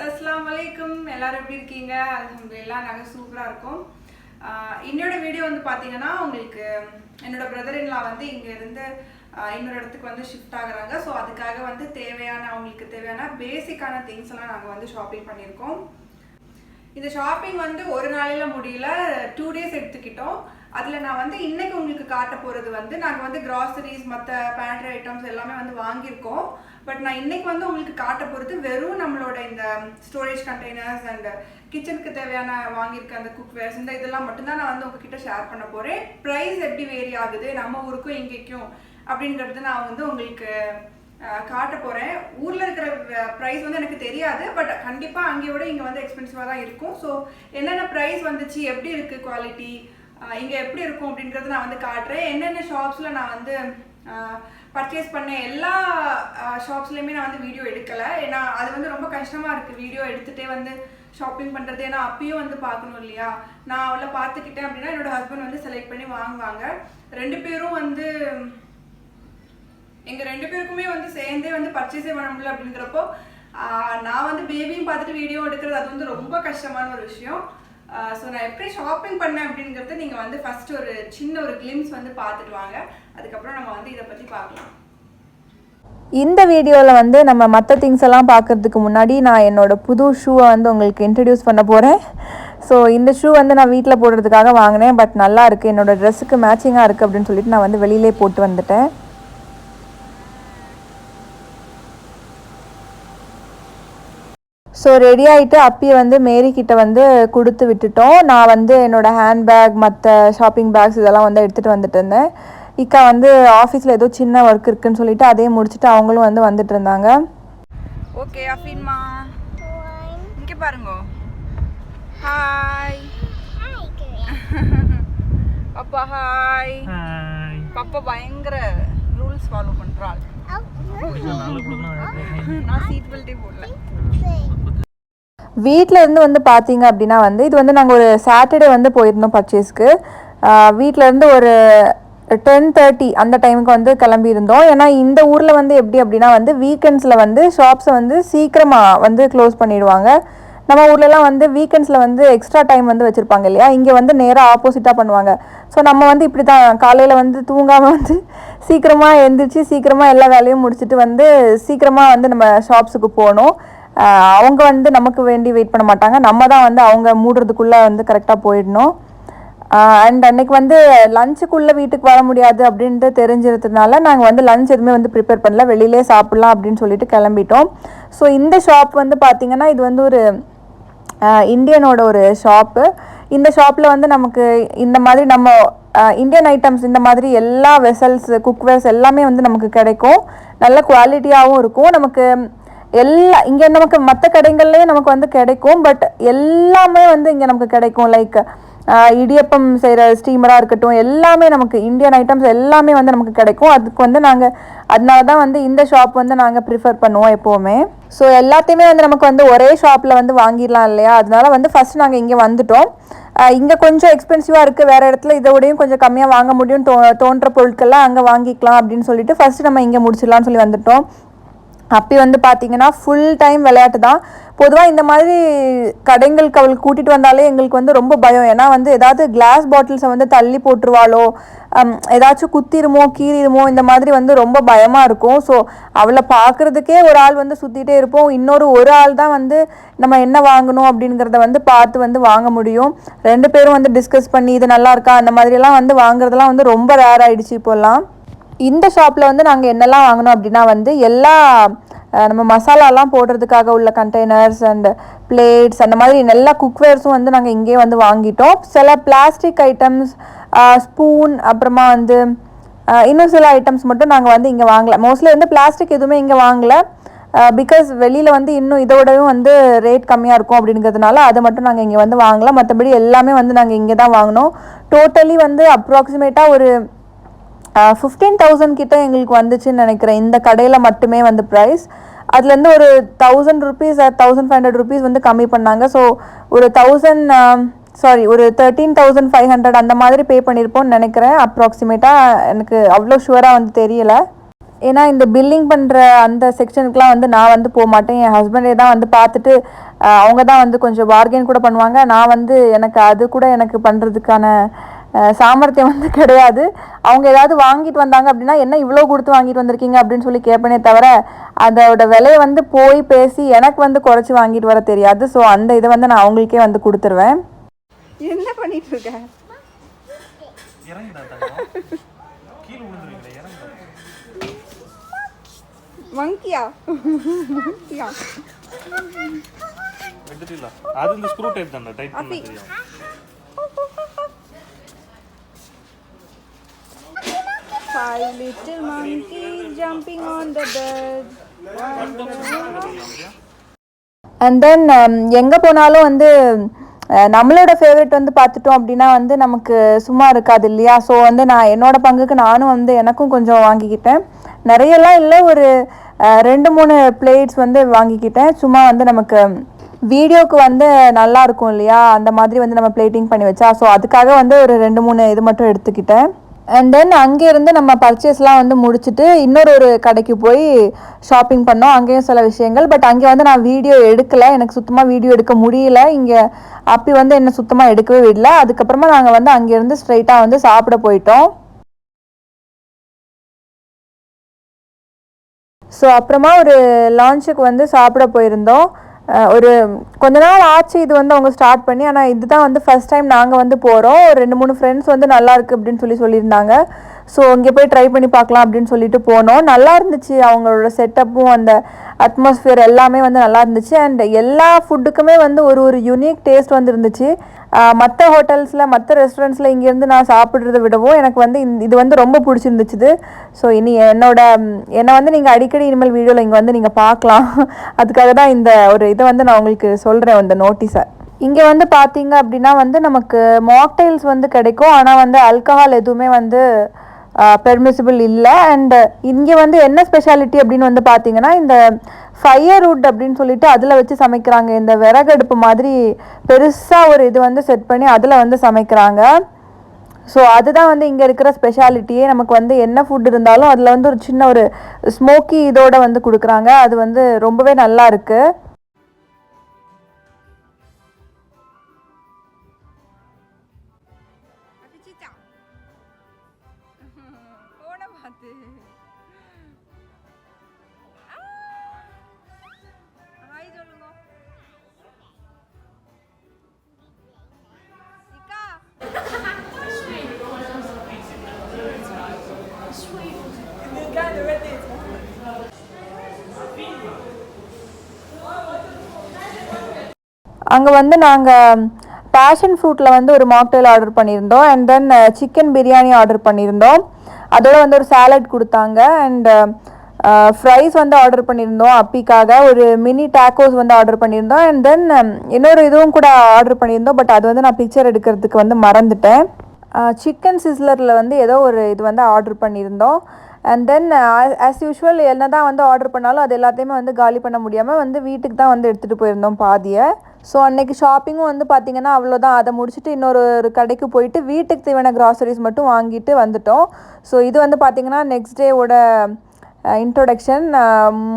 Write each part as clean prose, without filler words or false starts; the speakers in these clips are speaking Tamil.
அஸ்ஸலாமு அலைக்கும். எல்லாரும் எப்படி இருக்கீங்க? அல்ஹம்துலில்லாஹ் நாங்க சூப்பரா இருக்கோம். இன்னோட வீடியோ வந்து பாத்தீங்கன்னா உங்களுக்கு என்னோட பிரதர் இன்லா வந்து இங்க இருந்து இன்னொரு இடத்துக்கு வந்து ஷிஃப்ட் ஆகுறாங்க. ஸோ அதுக்காக வந்து அவங்களுக்கு தேவையான பேசிக்கான திங்ஸ் எல்லாம் நாங்கள் வந்து ஷாப்பிங் பண்ணியிருக்கோம். இந்த ஷாப்பிங் வந்து ஒரு நாளையில முடியல, 2 days எடுத்துக்கிட்டோம். அதில் நான் வந்து இன்னைக்கு உங்களுக்கு காட்ட போகிறது வந்து நாங்கள் வந்து கிராசரிஸ் மற்ற பேண்ட்ரி ஐட்டம்ஸ் எல்லாமே வந்து வாங்கியிருக்கோம். பட் நான் இன்னைக்கு வந்து உங்களுக்கு காட்ட போகிறது வெறும் நம்மளோட இந்த ஸ்டோரேஜ் கண்டெய்னர்ஸ் அண்ட் கிச்சனுக்கு தேவையான வாங்கியிருக்க அந்த குக்வேர்ஸ் இந்த இதெல்லாம் மட்டும்தான் நான் வந்து உங்ககிட்ட ஷேர் பண்ண போகிறேன். ப்ரைஸ் எப்படி வேரி ஆகுது நம்ம ஊருக்கும் இங்கேக்கும் அப்படிங்கிறது நான் வந்து உங்களுக்கு காட்ட போகிறேன். ஊரில் இருக்கிற ப்ரைஸ் வந்து எனக்கு தெரியாது, பட் கண்டிப்பாக அங்கே விட இங்கே வந்து எக்ஸ்பென்சிவாக தான் இருக்கும். ஸோ என்னென்ன ப்ரைஸ் வந்துச்சு, எப்படி இருக்குது குவாலிட்டி, இங்கே எப்படி இருக்கும் அப்படிங்கிறது நான் வந்து காட்டுறேன். என்னென்ன ஷாப்ஸில் நான் வந்து பர்ச்சேஸ் பண்ணேன், எல்லா ஷாப்ஸ்லேயுமே நான் வந்து வீடியோ எடுக்கலை. ஏன்னா அது வந்து ரொம்ப கஷ்டமாக இருக்குது வீடியோ எடுத்துகிட்டே வந்து ஷாப்பிங் பண்ணுறது. ஏன்னா அப்பயும் வந்து பார்க்கணும் இல்லையா. நான் அவளை பார்த்துக்கிட்டேன் அப்படின்னா என்னோட ஹஸ்பண்ட் வந்து செலக்ட் பண்ணி வாங்குவாங்க. எங்கள் ரெண்டு பேருக்குமே வந்து சேர்ந்தே வந்து பர்ச்சேஸே பண்ண முடியல. அப்படிங்கிறப்போ நான் வந்து பேபியும் பார்த்துட்டு வீடியோ எடுக்கிறது அது வந்து ரொம்ப கஷ்டமான ஒரு விஷயம். ஸோ நான் எப்படி ஷாப்பிங் பண்ணேன் அப்படிங்கிறத நீங்கள் வந்து ஃபஸ்ட்டு ஒரு சின்ன ஒரு கிளிம்ஸ் வந்து பார்த்துட்டு வாங்க. அதுக்கப்புறம் நம்ம வந்து இதை பற்றி பார்க்கலாம். இந்த வீடியோவில் வந்து நம்ம மற்ற திங்ஸ் எல்லாம் பார்க்குறதுக்கு முன்னாடி நான் என்னோடய புது ஷூவை வந்து உங்களுக்கு இன்ட்ரடியூஸ் பண்ண போகிறேன். ஸோ இந்த ஷூ வந்து நான் வீட்டில் போடுறதுக்காக வாங்கினேன். பட் நல்லா இருக்குது, என்னோடய ட்ரெஸ்ஸுக்கு மேட்சிங்காக இருக்குது அப்படின்னு சொல்லிட்டு நான் வந்து வெளியிலே போட்டு வந்துட்டேன். ஸோ ரெடி ஆகிட்டு அப்பியை வந்து மேரிக்கிட்ட வந்து கொடுத்து விட்டுட்டோம். நான் வந்து என்னோடய ஹேண்ட்பேக் மற்ற ஷாப்பிங் பேக்ஸ் இதெல்லாம் வந்து எடுத்துகிட்டு வந்துட்டு இருந்தேன். இக்கா வந்து ஆஃபீஸில் ஏதோ சின்ன ஒர்க் இருக்குன்னு சொல்லிட்டு அதையும் முடிச்சுட்டு அவங்களும் வந்து வந்துட்டு இருந்தாங்க. ஓகே அஃபீன்மா, இங்கே பாருங்க. ஹாய் பாப்பா. ஹாய் பாப்பா. பயங்கர ரூல்ஸ் ஃபாலோ பண்ணுறாள். நான் சீட் பெல்ட்டே போடல. வீட்டில் இருந்து வந்து பார்த்தீங்க அப்படின்னா வந்து இது வந்து நாங்கள் ஒரு சாட்டர்டே வந்து போயிருந்தோம் பர்ச்சேஸ்க்கு. வீட்டிலேருந்து ஒரு 10:30 அந்த டைமுக்கு வந்து கிளம்பியிருந்தோம். ஏன்னா இந்த ஊரில் வந்து எப்படி அப்படின்னா வந்து வீக்கெண்ட்ஸில் வந்து ஷாப்ஸை வந்து சீக்கிரமாக வந்து க்ளோஸ் பண்ணிடுவாங்க. நம்ம ஊர்லலாம் வந்து வீக்கெண்ட்ஸில் வந்து எக்ஸ்ட்ரா டைம் வந்து வச்சுருப்பாங்க இல்லையா. இங்கே வந்து நேராக ஆப்போசிட்டாக பண்ணுவாங்க. ஸோ நம்ம வந்து இப்படி தான் காலையில் வந்து தூங்காமல் வந்து சீக்கிரமாக எழுந்திரிச்சு சீக்கிரமாக எல்லா வேலையும் முடிச்சுட்டு வந்து சீக்கிரமாக வந்து நம்ம ஷாப்ஸுக்கு போகணும். அவங்க வந்து நமக்கு வேண்டி வெயிட் பண்ண மாட்டாங்க, நம்ம தான் வந்து அவங்க மூடுறதுக்குள்ளே வந்து கரெக்டாக போயிடணும். அண்ட் அன்றைக்கி வந்து லஞ்சுக்குள்ளே வீட்டுக்கு வர முடியாது அப்படின்ட்டு தெரிஞ்சிருந்ததுனால நாங்கள் வந்து லஞ்ச் எதுவுமே வந்து ப்ரிப்பேர் பண்ணல, வெளியிலே சாப்பிட்லாம் அப்படின்னு சொல்லிட்டு கிளம்பிட்டோம். ஸோ இந்த ஷாப் வந்து பார்த்திங்கன்னா இது வந்து ஒரு இந்தியனோட ஒரு ஷாப்பு. இந்த ஷாப்பில் வந்து நமக்கு இந்த மாதிரி நம்ம இந்தியன் ஐட்டம்ஸ் இந்த மாதிரி எல்லா வெசல்ஸ் குக்வேர்ஸ் எல்லாமே வந்து நமக்கு கிடைக்கும். நல்ல குவாலிட்டியாகவும் இருக்கும். நமக்கு இங்கே நமக்கு மற்ற கடைகள்லேயே நமக்கு வந்து கிடைக்கும். பட் எல்லாமே வந்து இங்கே நமக்கு கிடைக்கும். லைக் இடியப்பம் செய்கிற ஸ்டீமராக இருக்கட்டும், எல்லாமே நமக்கு இந்தியன் ஐட்டம்ஸ் எல்லாமே வந்து நமக்கு கிடைக்கும். அதுக்கு வந்து அதனால தான் வந்து இந்த ஷாப் வந்து நாங்கள் ப்ரிஃபர் பண்ணுவோம் எப்போவுமே. ஸோ எல்லாத்தையுமே வந்து நமக்கு வந்து ஒரே ஷாப்பில் வந்து வாங்கிடலாம் இல்லையா. அதனால வந்து ஃபஸ்ட் நாங்கள் இங்கே வந்துட்டோம். இங்கே கொஞ்சம் எக்ஸ்பென்சிவாக இருக்குது, வேறு இடத்துல இதோடையும் கொஞ்சம் கம்மியாக வாங்க முடியும் தோன்ற பொருட்கள்லாம் அங்கே வாங்கிக்கலாம் அப்படின்னு சொல்லிட்டு ஃபஸ்ட்டு நம்ம இங்கே முடிச்சிடலாம்னு சொல்லி வந்துட்டோம். அப்படி வந்து பார்த்திங்கன்னா ஃபுல் டைம் விளையாட்டு தான். பொதுவாக இந்த மாதிரி கடைங்களுக்கு அவளுக்கு கூட்டிகிட்டு வந்தாலே எங்களுக்கு வந்து ரொம்ப பயம். ஏன்னா வந்து ஏதாவது கிளாஸ் பாட்டில்ஸை வந்து தள்ளி போட்டுருவாளோ, ஏதாச்சும் குத்திருமோ கீறிடுமோ, இந்த மாதிரி வந்து ரொம்ப பயமாக இருக்கும். ஸோ அவளை பார்க்குறதுக்கே ஒரு ஆள் வந்து சுற்றிட்டே இருப்போம். ஒரு ஆள் தான் வந்து நம்ம என்ன வாங்கணும் அப்படிங்கிறத வந்து பார்த்து வந்து வாங்க முடியும். 2 பேரும் வந்து டிஸ்கஸ் பண்ணி இது நல்லா இருக்கா அந்த மாதிரியெல்லாம் வந்து வாங்குறதெல்லாம் வந்து ரொம்ப ரேர் ஆகிடுச்சு இப்போல்லாம். இந்த ஷாப்பில் வந்து நாங்கள் என்னெல்லாம் வாங்கினோம் அப்படின்னா வந்து எல்லா நம்ம மசாலாலாம் போடுறதுக்காக உள்ள கண்டெய்னர்ஸ் அண்ட் பிளேட்ஸ் அந்த மாதிரி எல்லா குக்வேர்ஸும் வந்து நாங்கள் இங்கேயே வந்து வாங்கிட்டோம். சில பிளாஸ்டிக் ஐட்டம்ஸ், ஸ்பூன், அப்புறமா வந்து இன்னும் சில ஐட்டம்ஸ் மட்டும் நாங்கள் வந்து இங்கே வாங்கலை. மோஸ்ட்லி வந்து பிளாஸ்டிக் எதுவுமே இங்கே வாங்கலை. பிகாஸ் வெளியில் வந்து இன்னும் இதோடவும் வந்து ரேட் கம்மியாக இருக்கும் அப்படிங்கிறதுனால அதை மட்டும் நாங்கள் இங்கே வந்து வாங்கலாம். மற்றபடி எல்லாமே வந்து நாங்கள் இங்கே தான் வாங்கினோம். டோட்டலி வந்து அப்ராக்சிமேட்டாக ஒரு 15,000 கிட்ட எங்களுக்கு வந்துச்சுன்னு நினைக்கிறேன் இந்த கடையில் மட்டுமே வந்து ப்ரைஸ். அதுலேருந்து ஒரு 1000 rupees 1500 rupees வந்து கம்மி பண்ணாங்க. ஸோ ஒரு 13,500 அந்த மாதிரி பே பண்ணியிருப்போம்னு நினைக்கிறேன் அப்ராக்சிமேட்டாக. எனக்கு அவ்வளோ ஷுவராக வந்து தெரியலை. ஏன்னா இந்த பில்லிங் பண்ணுற அந்த செக்ஷனுக்குலாம் வந்து நான் வந்து போக மாட்டேன். என் ஹஸ்பண்டே தான் வந்து பார்த்துட்டு அவங்க தான் வந்து கொஞ்சம் பார்கெயின் கூட பண்ணுவாங்க. நான் வந்து எனக்கு அது கூட எனக்கு பண்ணுறதுக்கான சாமர்த்தியம் வந்து கிடையாது. அவங்க ஏதாவது வாங்கிட்டு வந்தாங்க அப்படின்னா என்ன இவ்வளோ கொடுத்து வாங்கிட்டு வந்திருக்கீங்க அப்படின்னு சொல்லி கேட்பேனே தவிர அதோட விலையை வந்து போய் பேசி எனக்கு வந்து குறைச்சி வாங்கிட்டு வர தெரியாது. ஸோ அந்த இதை வந்து நான் அவங்களுக்கே வந்து கொடுத்துருவேன். என்ன பண்ணிட்டு இருக்க? மங்கியா அது இந்த ஸ்க்ரூ டைப் தான் டைட் பண்ண தெரியும். Five little monkeys jumping on the bed. And then எங்கே போனாலும் வந்து நம்மளோட ஃபேவரட் வந்து பார்த்துட்டோம் அப்படின்னா வந்து நமக்கு சும்மா இருக்காது இல்லையா? ஸோ வந்து நான் என்னோடய பங்குக்கு நானும் வந்து எனக்கும் கொஞ்சம் வாங்கிக்கிட்டேன். நிறையெல்லாம் இல்லை, ஒரு 2-3 பிளேட்ஸ் வந்து வாங்கிக்கிட்டேன். சும்மா வந்து நமக்கு வீடியோவுக்கு வந்து நல்லா இருக்கும் இல்லையா, அந்த மாதிரி வந்து நம்ம பிளேட்டிங் பண்ணி வச்சா. ஸோ அதுக்காக வந்து ஒரு 2-3 இது மட்டும் எடுத்துக்கிட்டேன். அண்ட் தென் அங்கேருந்து நம்ம பர்ச்சேஸ்லாம் வந்து முடிச்சுட்டு இன்னொரு கடைக்கு போய் ஷாப்பிங் பண்ணோம். அங்கேயும் சில விஷயங்கள், பட் அங்கே வந்து நான் வீடியோ எடுக்கலை, எனக்கு சுத்தமாக வீடியோ எடுக்க முடியல. இங்கே அப்படி வந்து என்னை சுத்தமாக எடுக்கவே விடல. அதுக்கப்புறமா நாங்கள் வந்து அங்கேருந்து ஸ்ட்ரைட்டாக வந்து சாப்பிட போயிட்டோம். ஸோ அப்புறமா ஒரு லான்ச்சுக்கு வந்து சாப்பிட போயிருந்தோம். ஒரு கொஞ்ச நாள் ஆச்சு இது வந்து அவங்க ஸ்டார்ட் பண்ணி. ஆனால் இதுதான் வந்து ஃபஸ்ட் டைம் நாங்கள் வந்து போகிறோம். ஒரு 2-3 ஃப்ரெண்ட்ஸ் வந்து நல்லாயிருக்கு அப்படின்னு சொல்லியிருந்தாங்க. ஸோ இங்கே போய் ட்ரை பண்ணி பார்க்கலாம் அப்படின்னு சொல்லிட்டு போனோம். நல்லா இருந்துச்சு, அவங்களோட செட்டப்பும் அந்த அட்மாஸ்ஃபியர் எல்லாமே வந்து நல்லா இருந்துச்சு. அண்ட் எல்லா ஃபுட்டுக்குமே வந்து ஒரு யூனிக் டேஸ்ட் வந்து இருந்துச்சு. மற்ற ஹோட்டல்ஸில் மற்ற ரெஸ்டாரண்ட்ஸில் இங்கேருந்து நான் சாப்பிட்றத விடவும் எனக்கு வந்து இது வந்து ரொம்ப பிடிச்சிருந்துச்சு. ஸோ என்னை வந்து நீங்கள் அடிக்கடி இனிமேல் வீடியோவில் இங்கே வந்து நீங்கள் பார்க்கலாம். அதுக்காக தான் இந்த ஒரு இதை வந்து நான் உங்களுக்கு சொல்கிறேன், இந்த நோட்டீஸை. இங்கே வந்து பார்த்தீங்க அப்படின்னா வந்து நமக்கு மாக்டைல்ஸ் வந்து கிடைக்கும். ஆனால் வந்து ஆல்கஹால் எதுவுமே வந்து பெர்மிசிபிள் இல்லை. அண்ட் இங்கே வந்து என்ன ஸ்பெஷாலிட்டி அப்படின்னு வந்து பார்த்தீங்கன்னா இந்த ஃபயர்வுட் அப்படின்னு சொல்லிட்டு அதில் வச்சு சமைக்கிறாங்க. இந்த விறகடுப்பு மாதிரி பெருசாக ஒரு இது வந்து செட் பண்ணி அதில் வந்து சமைக்கிறாங்க. ஸோ அதுதான் வந்து இங்கே இருக்கிற ஸ்பெஷாலிட்டியே. நமக்கு வந்து என்ன ஃபுட் இருந்தாலும் அதில் வந்து ஒரு சின்ன ஒரு ஸ்மோக்கி இதோட வந்து கொடுக்குறாங்க. அது வந்து ரொம்பவே நல்லா இருக்குது. அங்கே வந்து நாங்கள் பேஷன் ஃப்ரூட்டில் வந்து ஒரு மாக்டெயில் ஆர்டர் பண்ணியிருந்தோம். And then chicken biryani order பண்ணியிருந்தோம். அதோட வந்து ஒரு சாலட் கொடுத்தாங்க. அண்ட் ஃப்ரைஸ் வந்து ஆர்டர் பண்ணியிருந்தோம் அப்பிக்காக. ஒரு மினி டேக்கோஸ் வந்து ஆர்டர் பண்ணியிருந்தோம். அண்ட் தென் இன்னொரு இதுவும் கூட ஆர்டர் பண்ணியிருந்தோம். பட் அது வந்து நான் பிக்சர் எடுக்கிறதுக்கு வந்து மறந்துட்டேன். சிக்கன் சிஸ்லரில் வந்து ஏதோ ஒரு இது வந்து ஆர்டர் பண்ணியிருந்தோம். அண்ட் தென் ஆஸ் யூஷுவல் என்ன தான் வந்து ஆர்டர் பண்ணாலும் அது எல்லாத்தையுமே வந்து காலி பண்ண முடியாமல் வந்து வீட்டுக்கு தான் வந்து எடுத்துகிட்டு போயிருந்தோம் பாதியை. ஸோ அன்றைக்கி ஷாப்பிங்கும் வந்து பார்த்திங்கன்னா அவ்வளோதான். அதை முடிச்சுட்டு இன்னொரு கடைக்கு போயிட்டு வீட்டுக்கு தேவையான க்ராசரிஸ் மட்டும் வாங்கிட்டு வந்துட்டோம். ஸோ இது வந்து பார்த்திங்கன்னா நெக்ஸ்ட் டேவோட இன்ட்ரோடக்ஷன்.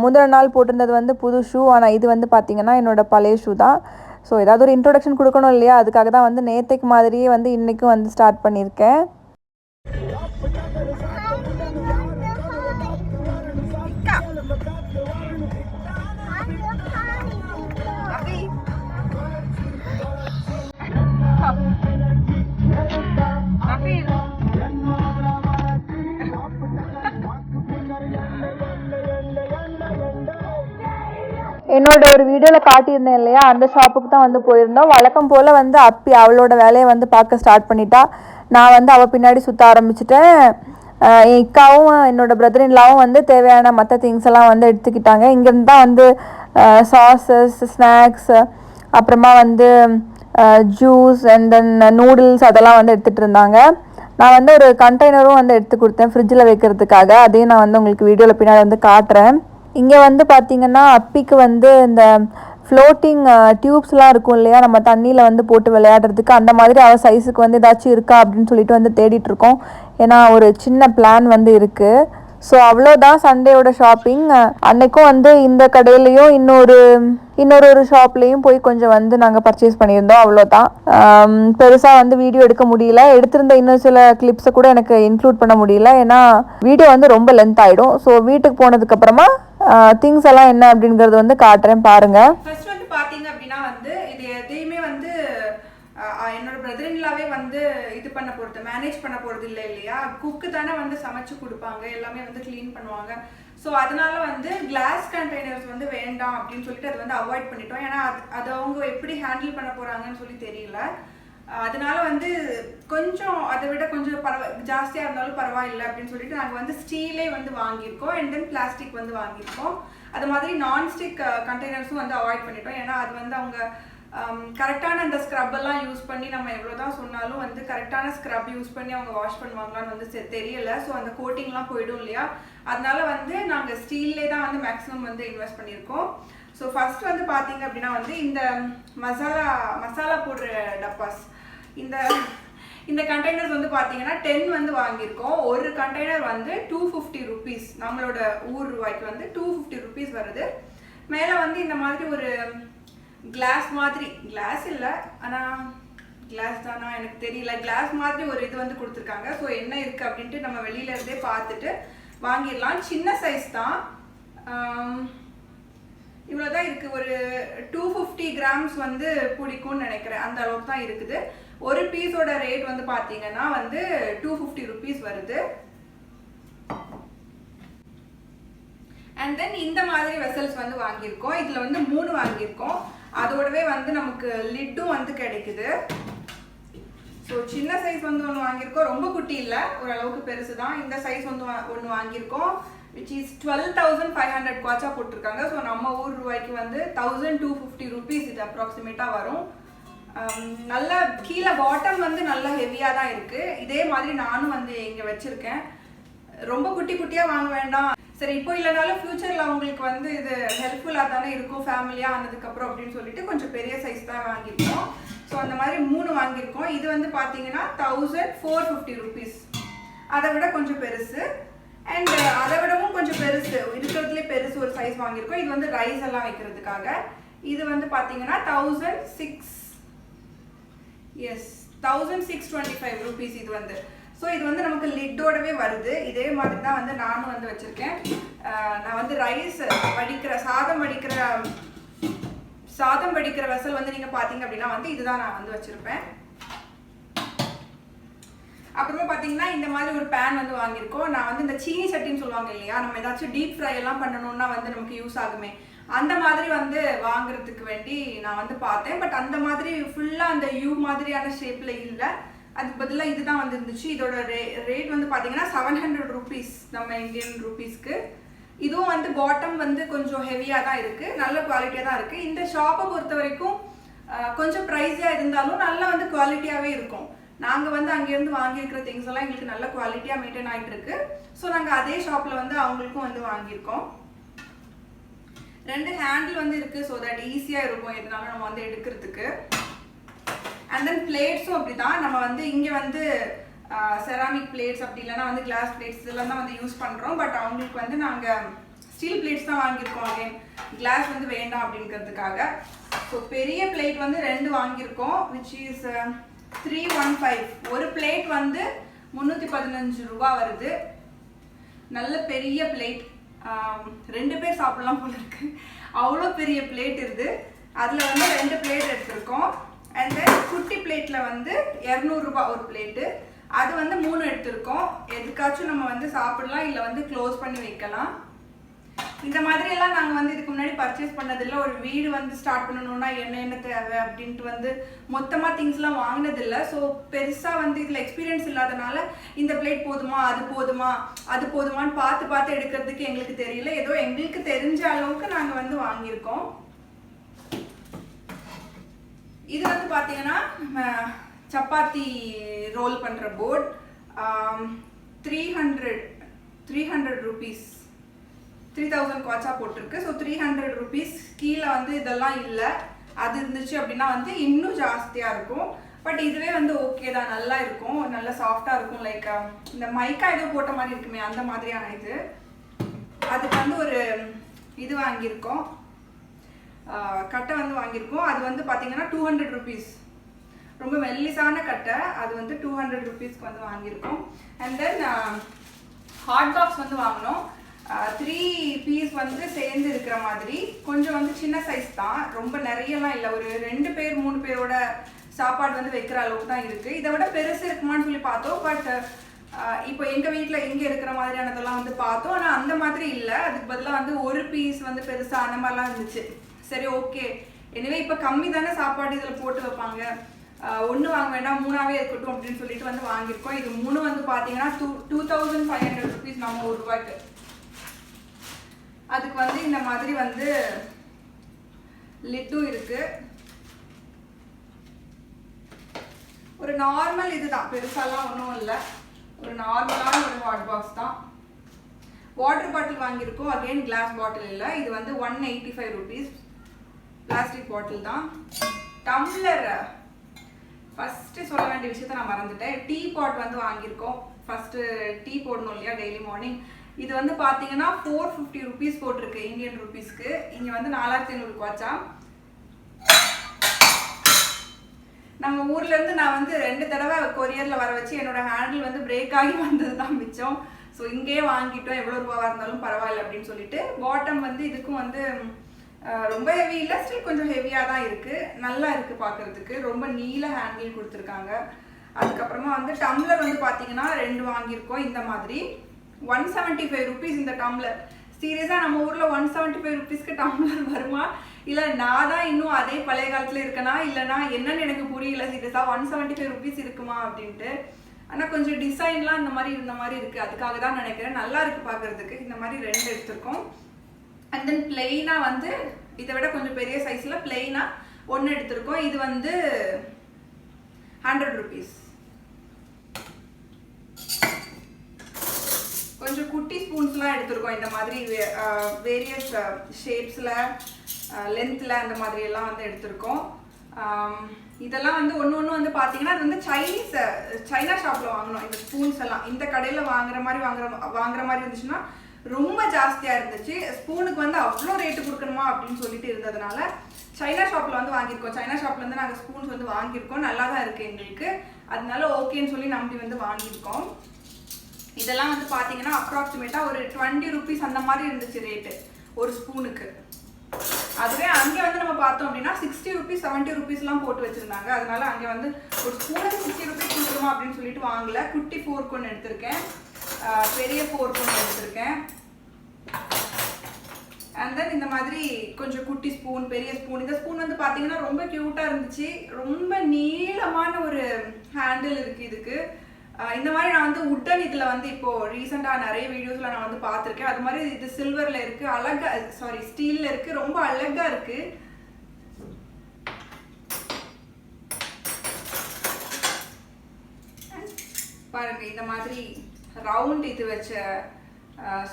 முதல் நாள் போட்டிருந்தது வந்து புது ஷூ, ஆனால் இது வந்து பார்த்திங்கன்னா என்னோடய பழைய ஷூ தான். ஸோ ஏதாவது ஒரு இன்ட்ரோடக்ஷன் கொடுக்கணும் இல்லையா, அதுக்காக தான் வந்து நேற்றுக்கு மாதிரியே வந்து இன்றைக்கும் வந்து ஸ்டார்ட் பண்ணியிருக்கேன். என்னோட ஒரு வீடியோவில் காட்டியிருந்தேன் இல்லையா, அந்த ஷாப்புக்கு தான் வந்து போயிருந்தோம். வழக்கம் போல் வந்து அப்பி அவளோட வேலையை வந்து பார்க்க ஸ்டார்ட் பண்ணிட்டா. நான் வந்து அவள் பின்னாடி சுற்ற ஆரம்பிச்சிட்டேன். என் இக்காவும் என்னோடய பிரதர் இன்லாவும் வந்து தேவையான மற்ற திங்ஸ் எல்லாம் வந்து எடுத்துக்கிட்டாங்க. இங்கேருந்து தான் வந்து சாஸஸ், ஸ்நாக்ஸ், அப்புறமா வந்து ஜூஸ் அண்ட் தென் நூடுல்ஸ் அதெல்லாம் வந்து எடுத்துகிட்டு இருந்தாங்க. நான் வந்து ஒரு கண்டெய்னரும் வந்து எடுத்து கொடுத்தேன் ஃப்ரிட்ஜில் வைக்கிறதுக்காக. அதையும் நான் வந்து உங்களுக்கு வீடியோவில் பின்னாடி வந்து காட்டுறேன். இங்கே வந்து பார்த்திங்கன்னா அப்பிக்கு வந்து இந்த ஃப்ளோட்டிங் டியூப்ஸ்லாம் இருக்கும் இல்லையா, நம்ம தண்ணியில் வந்து போட்டு விளையாடுறதுக்கு, அந்த மாதிரி அவள் சைஸுக்கு வந்து ஏதாச்சும் இருக்கா அப்படின்னு சொல்லிட்டு வந்து தேடிட்டுருக்கோம். ஏன்னா ஒரு சின்ன பிளான் வந்து இருக்குது. ஸோ அவ்வளோதான் சண்டேயோட ஷாப்பிங். அன்னைக்கும் வந்து இந்த கடையிலையும் இன்னொரு ஷாப்லேயும் போய் கொஞ்சம் வந்து நாங்கள் பர்ச்சேஸ் பண்ணியிருந்தோம். அவ்வளோதான். பெருசாக வந்து வீடியோ எடுக்க முடியல. எடுத்திருந்த இன்னும் சில கிளிப்ஸை கூட எனக்கு இன்க்ளூட் பண்ண முடியல, ஏன்னா வீடியோ வந்து ரொம்ப லென்த் ஆகிடும். ஸோ வீட்டுக்கு போனதுக்கப்புறமா திங்ஸ் எல்லாம் என்ன அப்படிங்கிறது வந்து காட்டுறேன் பாருங்கள். ஃபர்ஸ்ட் வந்து பார்த்தீங்க அப்படின்னா வந்து இது எதையுமே வந்து என்னோட பிரதர்இன்லாவே வந்து இது பண்ண போகிறது, மேனேஜ் பண்ண போகிறது இல்லையா. குக்கு தானே வந்து சமைச்சு கொடுப்பாங்க, எல்லாமே வந்து க்ளீன் பண்ணுவாங்க. ஸோ அதனால வந்து கிளாஸ் கண்டெய்னர்ஸ் வந்து வேண்டாம் அப்படின்னு சொல்லிட்டு அதை வந்து அவாய்ட் பண்ணிட்டோம். ஏன்னா அது அவங்க எப்படி ஹேண்டில் பண்ண போகிறாங்கன்னு சொல்லி தெரியல. அதனால வந்து கொஞ்சம் அதை விட கொஞ்சம் ஜாஸ்தியாக இருந்தாலும் பரவாயில்லை அப்படின்னு சொல்லிட்டு நாங்கள் வந்து ஸ்டீலே வந்து வாங்கியிருக்கோம். அண்ட் தென் பிளாஸ்டிக் வந்து வாங்கியிருக்கோம். அது மாதிரி நான்ஸ்டிக் கண்டெய்னர்ஸும் வந்து அவாய்ட் பண்ணிட்டோம். ஏன்னா அது வந்து அவங்க கரெக்டான அந்த ஸ்க்ரப் எல்லாம் யூஸ் பண்ணி நம்ம எவ்வளோதான் சொன்னாலும் வந்து கரெக்டான ஸ்க்ரப் யூஸ் பண்ணி அவங்க வாஷ் பண்ணுவாங்களான்னு வந்து தெரியல. ஸோ அந்த கோட்டிங்லாம் போயிடும் இல்லையா. அதனால வந்து நாங்கள் ஸ்டீல்லே தான் வந்து மேக்ஸிமம் வந்து இன்வெஸ்ட் பண்ணியிருக்கோம். ஸோ ஃபர்ஸ்ட் வந்து பார்த்தீங்க அப்படின்னா வந்து இந்த மசாலா போடுற டப்பாஸ், இந்த கண்டெய்னர்ஸ் வந்து பார்த்தீங்கன்னா 10 வந்து வாங்கியிருக்கோம். ஒரு கண்டெய்னர் வந்து 250 rupees, நம்மளோட ஊர் ரூபாய்க்கு வந்து 250 rupees வருது. மேலே வந்து இந்த மாதிரி ஒரு கிளாஸ் மாதிரி, கிளாஸ் இல்லை ஆனால் கிளாஸ் தானா எனக்கு தெரியல, கிளாஸ் மாதிரி ஒரு இது வந்து கொடுத்துருக்காங்க. ஸோ என்ன இருக்குது அப்படின்ட்டு நம்ம வெளியில இருந்தே பார்த்துட்டு வாங்கிடலாம். சின்ன சைஸ் தான், இவ்வளோதான் இருக்குது. ஒரு 250 grams வந்து பிடிக்கும்னு நினைக்கிறேன், அந்த அளவுக்கு தான் இருக்குது. ஒரு பீஸோட ரேட் வந்து பார்த்தீங்கன்னா வந்து 250 rupees வருது. அண்ட் தென் இந்த மாதிரி வெசல்ஸ் வந்து வாங்கியிருக்கோம். இதில் வந்து 3 வாங்கியிருக்கோம். அதோடவே வந்து நமக்கு லிட்டும் வந்து கிடைக்குது. ஸோ சின்ன சைஸ் வந்து ஒன்று வாங்கியிருக்கோம், ரொம்ப குட்டி இல்லை, ஓரளவுக்கு பெருசு தான். இந்த சைஸ் வந்து ஒன்று வாங்கியிருக்கோம், விச் இஸ் 12,500 kwacha போட்டிருக்காங்க. ஸோ நம்ம ஊர் ரூபாய்க்கு வந்து 1,250 rupees இது அப்ராக்சிமேட்டாக வரும். நல்லா கீழே பாட்டம் வந்து நல்லா ஹெவியாக தான் இருக்குது. இதே மாதிரி நானும் வந்து இங்கே வச்சுருக்கேன். ரொம்ப குட்டியாக வாங்க வேண்டாம், சரி இப்போ இல்லைனாலும் ஃப்யூச்சரில் அவங்களுக்கு வந்து இது ஹெல்ப்ஃபுல்லாக தானே இருக்கும் ஃபேமிலியாக ஆனதுக்கப்புறம் அப்படின்னு சொல்லிட்டு கொஞ்சம் பெரிய சைஸ் தான் வாங்கியிருக்கோம். ஸோ அந்த மாதிரி 3 வாங்கியிருக்கோம். இது வந்து பார்த்தீங்கன்னா 1,450 rupees, அதை விட கொஞ்சம் பெருசு. அண்ட் அதை விடவும் கொஞ்சம் பெருசு, இருக்கிறதுலே பெருசு ஒரு சைஸ் வாங்கியிருக்கோம். இது வந்து ரைஸ் எல்லாம் வைக்கிறதுக்காக. இது வந்து பார்த்தீங்கன்னா 1,625 rupees இது வந்து. ஸோ இது வந்து நமக்கு லிட்டோடவே வருது. இதே மாதிரி தான் வந்து நானும் வந்து வச்சுருக்கேன். நான் வந்து ரைஸ் வடிக்கிற சாதம் வடிக்கிற வெசல் வந்து நீங்கள் பார்த்தீங்க அப்படின்னா வந்து இதுதான் நான் வந்து வச்சுருப்பேன். அப்புறமா பார்த்தீங்கன்னா இந்த மாதிரி ஒரு பேன் வந்து வாங்கியிருக்கோம். நான் வந்து இந்த சீனி சட்டின்னு சொல்லுவாங்க இல்லையா, நம்ம ஏதாச்சும் டீப் ஃப்ரை எல்லாம் பண்ணணும்னா வந்து நமக்கு யூஸ் ஆகுமே, அந்த மாதிரி வந்து வாங்குறதுக்கு வேண்டி நான் வந்து பார்த்தேன். பட் அந்த மாதிரி ஃபுல்லாக அந்த யூ மாதிரியான ஷேப்பில் இல்லை, அதுக்கு பதிலாக இதுதான் வந்து இருந்துச்சு. இதோட ரேட் வந்து பார்த்தீங்கன்னா 700 rupees நம்ம இந்தியன் ரூபீஸ்க்கு. இதுவும் வந்து பாட்டம் வந்து கொஞ்சம் ஹெவியாக தான் இருக்குது, நல்ல குவாலிட்டியாக தான் இருக்குது. இந்த ஷாப்பை பொறுத்த வரைக்கும் கொஞ்சம் ப்ரைஸியாக இருந்தாலும் நல்லா வந்து குவாலிட்டியாகவே இருக்கும். நாங்கள் வந்து அங்கேருந்து வாங்கியிருக்கிற திங்ஸ் எல்லாம் எங்களுக்கு நல்ல குவாலிட்டியாக மெயின்டைன் ஆகிட்டு இருக்கு. ஸோ நாங்கள் அதே ஷாப்பில் வந்து அவங்களுக்கும் வந்து வாங்கியிருக்கோம். 2 ஹேண்டில் வந்து இருக்குது, ஸோ தட் ஈஸியாக இருக்கும் எதுனாலும் நம்ம வந்து எடுக்கிறதுக்கு. அண்ட் தென் பிளேட்ஸும் அப்படி தான். நம்ம வந்து இங்கே வந்து செராமிக் பிளேட்ஸ் அப்படி இல்லைன்னா வந்து கிளாஸ் பிளேட்ஸ் இதெல்லாம் தான் வந்து யூஸ் பண்ணுறோம். பட் அவங்களுக்கு வந்து நாங்கள் ஸ்டீல் பிளேட்ஸ் தான் வாங்கியிருக்கோம். அகைன் கிளாஸ் வந்து வேண்டாம் அப்படிங்கிறதுக்காக. ஸோ பெரிய பிளேட் வந்து 2 வாங்கியிருக்கோம், விச் இஸ் 315. ஒரு பிளேட் வந்து 315 ரூபா வருது. நல்ல பெரிய பிளேட், 2 பேர் சாப்பிடலாம் போல இருக்கு, அவ்வளோ பெரிய பிளேட் இருக்குது. அதில் வந்து 2 பிளேட் எடுத்திருக்கோம். அண்ட் தென் குட்டி பிளேட்டில் வந்து 200 ரூபா ஒரு பிளேட்டு, அது வந்து 3 எடுத்திருக்கோம். எதுக்காச்சும் நம்ம வந்து சாப்பிடலாம், இல்லை வந்து க்ளோஸ் பண்ணி வைக்கலாம். இந்த மாதிரியெல்லாம் நாங்கள் வந்து இதுக்கு முன்னாடி பர்ச்சேஸ் பண்ணதில்லை. ஒரு வீடு வந்து ஸ்டார்ட் பண்ணணும்னா என்ன தேவை அப்படின்ட்டு வந்து மொத்தமாக திங்ஸ்லாம் வாங்கினதில்லை. ஸோ பெருசாக வந்து இதில் எக்ஸ்பீரியன்ஸ் இல்லாதனால இந்த பிளேட் போதுமா அது போதுமான்னு பார்த்து எடுக்கிறதுக்கு எங்களுக்கு தெரியல. ஏதோ எங்களுக்கு தெரிஞ்ச அளவுக்கு நாங்கள் வந்து வாங்கியிருக்கோம். இது வந்து பார்த்தீங்கன்னா சப்பாத்தி ரோல் பண்ணுற போர்ட், 300 rupees, 3000 kwacha போட்டிருக்கு. So 300 rupees. கீழே வந்து இதெல்லாம் இல்லை, அது இருந்துச்சு அப்படின்னா வந்து இன்னும் ஜாஸ்தியாக இருக்கும். பட் இதுவே வந்து ஓகே தான், நல்லா இருக்கும், நல்லா சாஃப்டாக இருக்கும். லைக் இந்த மைக்கா ஏதோ போட்ட மாதிரி இருக்குமே அந்த மாதிரியான இது. அதுக்கு வந்து ஒரு இது வாங்கியிருக்கோம், கட்டை வந்து வாங்கியிருக்கோம். அது வந்து பார்த்தீங்கன்னா 200 rupees, ரொம்ப மெல்லிசான கட்டை. அது வந்து 200 rupeesக்கு வந்து வாங்கியிருக்கோம். அண்ட் தென் ஹாட் பாக்ஸ் வந்து வாங்கினோம். 3 பீஸ் வந்து சேர்ந்து இருக்கிற மாதிரி, கொஞ்சம் வந்து சின்ன சைஸ் தான், ரொம்ப நிறையலாம் இல்லை, ஒரு 2 பேர் 3 பேரோட சாப்பாடு வந்து வைக்கிற அளவுக்கு தான் இருக்குது. இதை விட பெருசு இருக்குமான்னு சொல்லி பார்த்தோம். பட் இப்போ எங்கள் வீட்டில் இங்கே இருக்கிற மாதிரியானதெல்லாம் வந்து பார்த்தோம். ஆனால் அந்த மாதிரி இல்லை, அதுக்கு பதிலாக வந்து ஒரு பீஸ் வந்து பெருசாக அந்த மாதிரிலாம் இருந்துச்சு. சரி ஓகே, எனவே இப்போ கம்மி தானே சாப்பாடு இதில் போட்டு வைப்பாங்க, ஒன்று வாங்க வேண்டாம் 3ஆவே இருக்கட்டும் அப்படின்னு சொல்லிட்டு வந்து வாங்கியிருக்கோம். இது 3 வந்து பார்த்தீங்கன்னா 2500 rupees நம்ம ₹1. அதுக்கு வந்து இந்த மாதிரி வந்து லிட்டும் இருக்கு. ஒரு நார்மல் இதுதான், பெருசாலாம் ஒன்றும் இல்லை, ஒரு நார்மலான ஒரு ஹாட் பாக்ஸ் தான். வாட்டர் பாட்டில் வாங்கியிருக்கோம், அகெயின் கிளாஸ் பாட்டில் இல்லை. இது வந்து 185 rupees, பிளாஸ்டிக் பாட்டில் தான். டம்ளர் ஃபஸ்ட்டு சொல்ல வேண்டிய விஷயத்த நான் மறந்துட்டேன். டீ பாட் வந்து வாங்கியிருக்கோம். ஃபஸ்ட்டு டீ போடணும் இல்லையா டெய்லி மார்னிங். இது வந்து பார்த்தீங்கன்னா 450 rupees போட்டிருக்கு இந்தியன் ருபீஸ்க்கு. இங்கே வந்து 4500 வாச்சா. நம்ம ஊர்லேருந்து நான் வந்து 2 தடவை கொரியரில் வர வச்சு என்னோட ஹேண்டில் வந்து பிரேக் ஆகி வந்தது தான் மிச்சம். ஸோ இங்கேயே வாங்கிட்டோம், எவ்வளோ ரூபாவாக இருந்தாலும் பரவாயில்ல அப்படின்னு சொல்லிட்டு. பாட்டம் வந்து இதுக்கும் வந்து ரொம்ப ஹெவி இல்லை, ஸ்டில் கொஞ்சம் ஹெவியாக தான் இருக்குது, நல்லா இருக்குது பார்க்குறதுக்கு. ரொம்ப நீல ஹேண்டில் கொடுத்துருக்காங்க. அதுக்கப்புறமா வந்து டம்ளர் வந்து பார்த்தீங்கன்னா 2 வாங்கியிருக்கோம். இந்த மாதிரி 175 rupees இந்த டம்ளர். சீரியஸாக நம்ம ஊரில் 175 rupeesக்கு டம்ளர் வருமா, இல்லை நான் தான் இன்னும் அதே பழைய காலத்தில் இருக்கேனா, இல்லைனா என்னன்னு எனக்கு புரியல. சீரியஸாக 175 rupees இருக்குமா அப்படின்ட்டு. ஆனால் கொஞ்சம் டிசைன்லாம் இந்த மாதிரி இருந்த மாதிரி இருக்குது, அதுக்காக தான் நினைக்கிறேன். நல்லா இருக்குது பார்க்குறதுக்கு. இந்த மாதிரி 2 எடுத்திருக்கோம். அண்ட் தென் பிளெயினாக வந்து இதை விட கொஞ்சம் பெரிய சைஸில் பிளெயினாக 1 எடுத்திருக்கோம். இது வந்து 100 rupees. கொஞ்சம் குட்டி ஸ்பூன்ஸ்லாம் எடுத்திருக்கோம். இந்த மாதிரி வேரியஸ் ஷேப்ஸில் லென்த்தில் அந்த மாதிரி எல்லாம் வந்து எடுத்திருக்கோம். இதெல்லாம் வந்து ஒன்று வந்து பார்த்தீங்கன்னா அது வந்து சைனா ஷாப்பில் வாங்கினோம். இந்த ஸ்பூன்ஸ் எல்லாம் இந்த கடையில் வாங்குற மாதிரி இருந்துச்சுன்னா ரொம்ப ஜாஸ்தியாக இருந்துச்சு. ஸ்பூனுக்கு வந்து அவ்வளோ ரேட்டு கொடுக்கணுமா அப்படின்னு சொல்லிட்டு இருந்ததுனால சைனா ஷாப்பில் வந்து வாங்கியிருக்கோம். சைனா ஷாப்பில் வந்து நாங்கள் ஸ்பூன்ஸ் வந்து வாங்கியிருக்கோம், நல்லா தான் இருக்குது எங்களுக்கு. அதனால ஓகேன்னு சொல்லி நம்பி வந்து வாங்கியிருக்கோம். இதெல்லாம் வந்து பார்த்தீங்கன்னா அப்ராக்சிமேட்டாக ஒரு 20 rupees அந்த மாதிரி இருந்துச்சு ரேட்டு ஒரு ஸ்பூனுக்கு. அதுவே அங்கே வந்து நம்ம பார்த்தோம் அப்படின்னா 60 rupees 70 rupeesலாம் போட்டு வச்சுருந்தாங்க. அதனால அங்கே வந்து ஒரு ஸ்பூனுக்கு 60 rupees கொடுக்குறோமா அப்படின்னு சொல்லிட்டு வாங்கலை. குட்டி ஃபோர்க் ஒன்று எடுத்திருக்கேன், பெரிய ஃபோர்க் ஒன்று எடுத்திருக்கேன். அண்ட் தென் இந்த மாதிரி கொஞ்சம் குட்டி ஸ்பூன், பெரிய ஸ்பூன். இந்த ஸ்பூன் வந்து பார்த்தீங்கன்னா ரொம்ப க்யூட்டாக இருந்துச்சு, ரொம்ப நீளமான ஒரு ஹேண்டில் இருக்குது இதுக்கு. இந்த மாதிரி நான் வந்து உட்டன் இதில் வந்து இப்போது ரீசெண்டாக நிறைய வீடியோஸில் நான் வந்து பார்த்துருக்கேன். அது மாதிரி இது சில்வரில் இருக்குது, அழகாக ஸ்டீலில் இருக்குது, ரொம்ப அழகாக இருக்குது. பாருங்கள், இந்த மாதிரி ரவுண்ட் இது வச்ச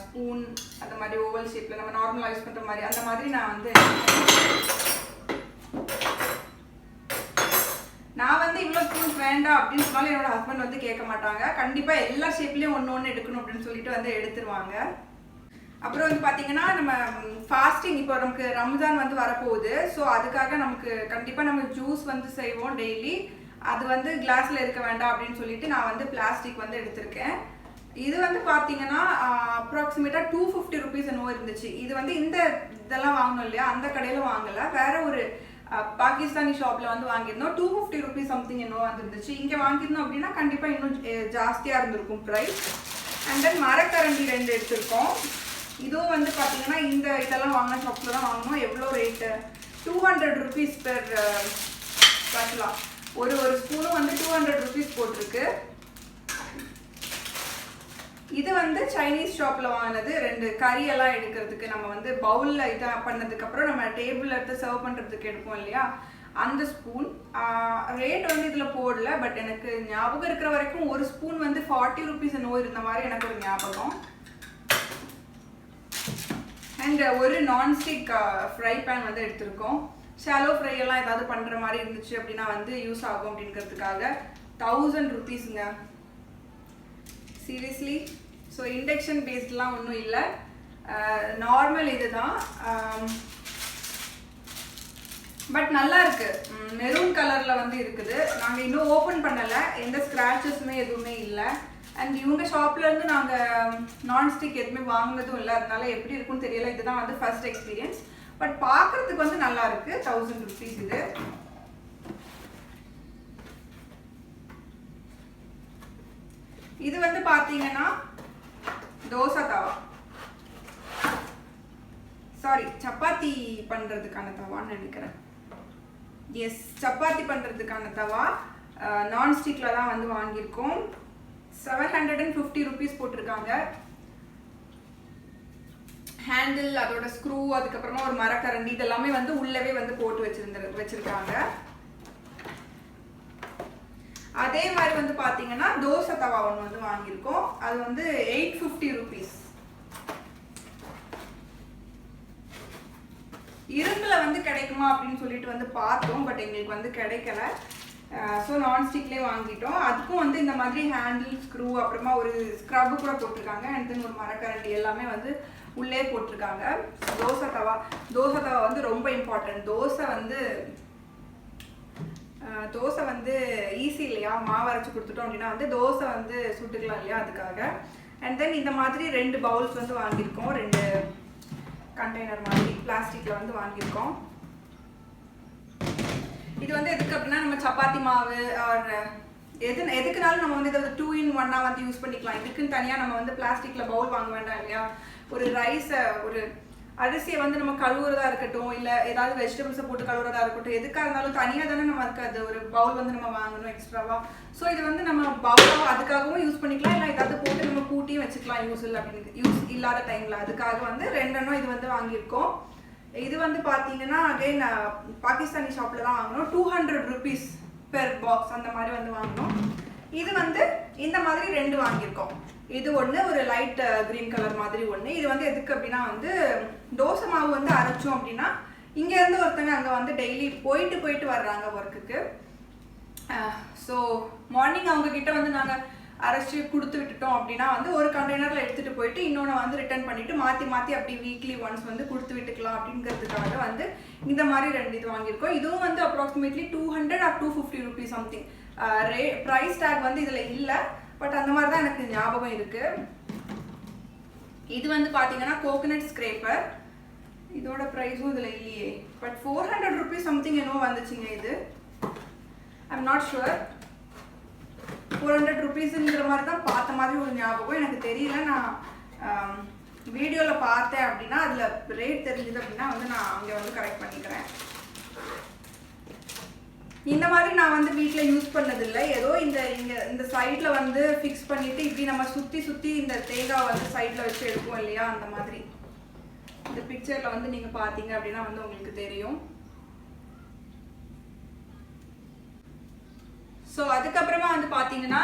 ஸ்பூன், அந்த மாதிரி ஓவல் ஷேப்பில் நம்ம நார்மலாக யூஸ் பண்ணுற மாதிரி அந்த மாதிரி நான் வந்து இவ்வளோ ஸ்பூன்ஸ் வேண்டாம் அப்படின்னு சொன்னாலும் என்னோட ஹஸ்பண்ட் வந்து கேட்க மாட்டாங்க. கண்டிப்பாக எல்லா ஷேப்லேயும் ஒன்று எடுக்கணும் அப்படின்னு சொல்லிட்டு வந்து எடுத்துருவாங்க. அப்புறம் வந்து பார்த்தீங்கன்னா நம்ம ஃபாஸ்டிங், இப்போ நமக்கு ரம்ஜான் வந்து வரப்போகுது. ஸோ அதுக்காக நமக்கு கண்டிப்பாக நம்ம ஜூஸ் வந்து செய்வோம் டெய்லி. அது வந்து கிளாஸில் இருக்க வேண்டாம் அப்படின்னு சொல்லிட்டு நான் வந்து பிளாஸ்டிக் வந்து எடுத்திருக்கேன். இது வந்து பார்த்தீங்கன்னா அப்ராக்சிமேட்டாக 250 rupees என்னவோ இருந்துச்சு. இது வந்து இதெல்லாம் வாங்கணும் இல்லையா, அந்த கடையில் வாங்கலை, வேற ஒரு பாகிஸ்தானி ஷாப்பில் வந்து வாங்கியிருந்தோம். 250 rupees சம்திங் என்னவோ வந்துருந்துச்சு. இங்கே வாங்கியிருந்தோம் அப்படின்னா கண்டிப்பாக இன்னும் ஜாஸ்தியாக இருந்திருக்கும் ப்ரைஸ். அண்ட் தென் மரக்கரண்டி 2 எடுத்திருக்கோம். இதுவும் வந்து பார்த்தீங்கன்னா இதெல்லாம் வாங்கின ஷாப்பில் தான் வாங்கணும். எவ்வளோ ரேட்டு, 200 rupees பெர் பார்க்கலாம். ஒரு ஸ்பூனும் வந்து 200 rupees போட்டிருக்கு. இது வந்து சைனீஸ் ஷாப்பில் வாங்கினது. 2 கறியெல்லாம் எடுக்கிறதுக்கு நம்ம வந்து பவுலில் இதை பண்ணதுக்கப்புறம் நம்ம டேபிளில் எடுத்து சர்வ் பண்ணுறதுக்கு எடுப்போம் இல்லையா, அந்த ஸ்பூன். ரேட் வந்து இதில் போடல, பட் எனக்கு ஞாபகம் இருக்கிற வரைக்கும் ஒரு ஸ்பூன் வந்து 40 rupees என்னவோ இருந்த மாதிரி எனக்கு ஒரு ஞாபகம். அண்ட் ஒரு நான்ஸ்டிக் ஃப்ரை பேன் வந்து எடுத்திருக்கோம். ஷாலோ ஃப்ரை எல்லாம் ஏதாவது பண்ணுற மாதிரி இருந்துச்சு அப்படின்னா வந்து யூஸ் ஆகும் அப்படிங்கிறதுக்காக 1000 rupeesங்க. சீரியஸ்லி. ஸோ இண்டக்ஷன் பேஸ்ட்லாம் ஒன்றும் இல்லை, நார்மல் இதுதான். பட் நல்லா இருக்கு, மெரூன் கலர்ல வந்து இருக்குது. நாங்கள் இன்னும் ஓப்பன் பண்ணலை, எந்த ஸ்க்ராச்சஸுமே எதுவுமே இல்லை. அண்ட் இவங்க ஷாப்ல இருந்து நாங்கள் நான்ஸ்டிக் எதுவுமே வாங்கினதும் இல்லை, அதனால எப்படி இருக்குன்னு தெரியல. இதுதான் வந்து ஃபர்ஸ்ட் எக்ஸ்பீரியன்ஸ். பட் பார்க்கறதுக்கு வந்து நல்லா இருக்கு. 1000 rupees இது. இது வந்து பார்த்தீங்கன்னா தோசை தவா, சாரி சப்பாத்தி பண்ணுறதுக்கான தவான்னு நினைக்கிறேன். எஸ், சப்பாத்தி பண்ணுறதுக்கான தவா. நான்ஸ்டிக்கில் தான் வந்து வாங்கியிருக்கோம். 750 rupees போட்டிருக்காங்க. ஹேண்டில், அதோட ஸ்க்ரூ, அதுக்கப்புறமா ஒரு மரக்கரண்டி, இதெல்லாமே வந்து உள்ளவே வந்து போட்டு வச்சிருக்காங்க. அதே மாதிரி வந்து பார்த்தீங்கன்னா தோசை தவா ஒன்று வந்து வாங்கியிருக்கோம். அது வந்து 850 rupees. இரும்புல வந்து கிடைக்குமா அப்படின்னு சொல்லிட்டு வந்து பார்த்தோம், பட் எங்களுக்கு வந்து கிடைக்கல. ஸோ நான்ஸ்டிக்லேயே வாங்கிட்டோம். அதுக்கும் வந்து இந்த மாதிரி ஹேண்டில், ஸ்க்ரூ, அப்புறமா ஒரு ஸ்க்ரப்பு கூட போட்டிருக்காங்க. அண்ட் தென் ஒரு மரக்கரண்டி எல்லாமே வந்து உள்ளே போட்டிருக்காங்க. தோசை தவா வந்து ரொம்ப இம்பார்ட்டன்ட். தோசை வந்து ஈஸி இல்லையா, மாவு அரைச்சி கொடுத்துட்டோம் அப்படின்னா வந்து தோசை வந்து சுட்டுக்கலாம் இல்லையா, அதுக்காக. அண்ட் தென் இந்த மாதிரி 2 பவுல்ஸ் வந்து வாங்கியிருக்கோம். 2 கண்டெய்னர் மாதிரி பிளாஸ்டிக்ல வந்து வாங்கியிருக்கோம். இது வந்து எதுக்கு அப்படின்னா நம்ம சப்பாத்தி மாவு எதுக்குனாலும் நம்ம வந்து இதை 2 in 1 வந்து யூஸ் பண்ணிக்கலாம். இதுக்குன்னு தனியாக நம்ம வந்து பிளாஸ்டிக்ல பவுல் வாங்க வேண்டாம் இல்லையா. ஒரு ரைஸை, ஒரு அரிசியை வந்து நம்ம கழுவுறதா இருக்கட்டும், இல்லை ஏதாவது வெஜிடபிள்ஸை போட்டு கழுவுறதா இருக்கட்டும், எதுக்காக இருந்தாலும் தனியாக தானே நம்ம அது ஒரு பவுல் வந்து நம்ம வாங்கணும் எக்ஸ்ட்ராவா. ஸோ இது வந்து நம்ம பவுலாக அதுக்காகவும் யூஸ் பண்ணிக்கலாம், இல்லை ஏதாவது போட்டு நம்ம கூட்டியும் வச்சுக்கலாம் யூஸ் இல்லாத டைமில். அதுக்காக வந்து 2 இது வந்து வாங்கியிருக்கோம். இது வந்து பார்த்தீங்கன்னா அகைன் பாகிஸ்தானி ஷாப்பில் தான் வாங்கினோம். 200 rupees பெர் பாக்ஸ் அந்த மாதிரி வந்து வாங்கினோம். இது வந்து இந்த மாதிரி 2 வாங்கியிருக்கோம். இது ஒன்று, ஒரு லைட் கிரீன் கலர் மாதிரி ஒன்று. இது வந்து எதுக்கு அப்படின்னா வந்து தோசை மாவு வந்து அரைச்சோம் அப்படின்னா இங்கேருந்து ஒருத்தங்க அங்கே வந்து டெய்லி போயிட்டு வர்றாங்க ஒர்க்குக்கு. ஸோ மார்னிங் அவங்க கிட்ட வந்து நாங்கள் அரைச்சி கொடுத்து விட்டுட்டோம் அப்படின்னா வந்து ஒரு கண்டெய்னரில் எடுத்துகிட்டு போயிட்டு இன்னொன்று வந்து ரிட்டர்ன் பண்ணிவிட்டு மாற்றி அப்படி வீக்லி ஒன்ஸ் வந்து கொடுத்து விட்டுக்கலாம் அப்படிங்கிறதுக்காக வந்து இந்த மாதிரி 2 இது வாங்கியிருக்கோம். இதுவும் வந்து approximately 200 or 250 rupees something. Price tag வந்து இதில் இல்லை, பட் அந்த மாதிரி தான் எனக்கு ஞாபகம் இருக்கு. இது வந்து பார்த்தீங்கன்னா கோகனட் ஸ்க்ரேப்பர். இதோட ப்ரைஸும் இதில் இல்லையே, பட் 400 rupees சம்திங் என்னவோ வந்துச்சுங்க. இது ஐம் நாட் ஷுவர். 400 rupeesங்கிற மாதிரி தான் பார்த்த மாதிரி ஒரு ஞாபகம், எனக்கு தெரியல. நான் வீடியோவில் பார்த்தேன் அப்படின்னா அதில் ரேட் தெரிஞ்சுது அப்படின்னா வந்து நான் அங்கே வந்து கரெக்ட் பண்ணிக்கிறேன். இந்த மாதிரி நான் வந்து வீட்டில் யூஸ் பண்ணதில்லை. ஏதோ இந்த சைடில் வந்து ஃபிக்ஸ் பண்ணிவிட்டு இப்படி நம்ம சுற்றி இந்த தேங்காய் வந்து சைடில் வச்சு எடுப்போம் இல்லையா, அந்த மாதிரி. இந்த பிக்சரில் வந்து நீங்கள் பார்த்தீங்க அப்படின்னா வந்து உங்களுக்கு தெரியும். ஸோ அதுக்கப்புறமா வந்து பார்த்தீங்கன்னா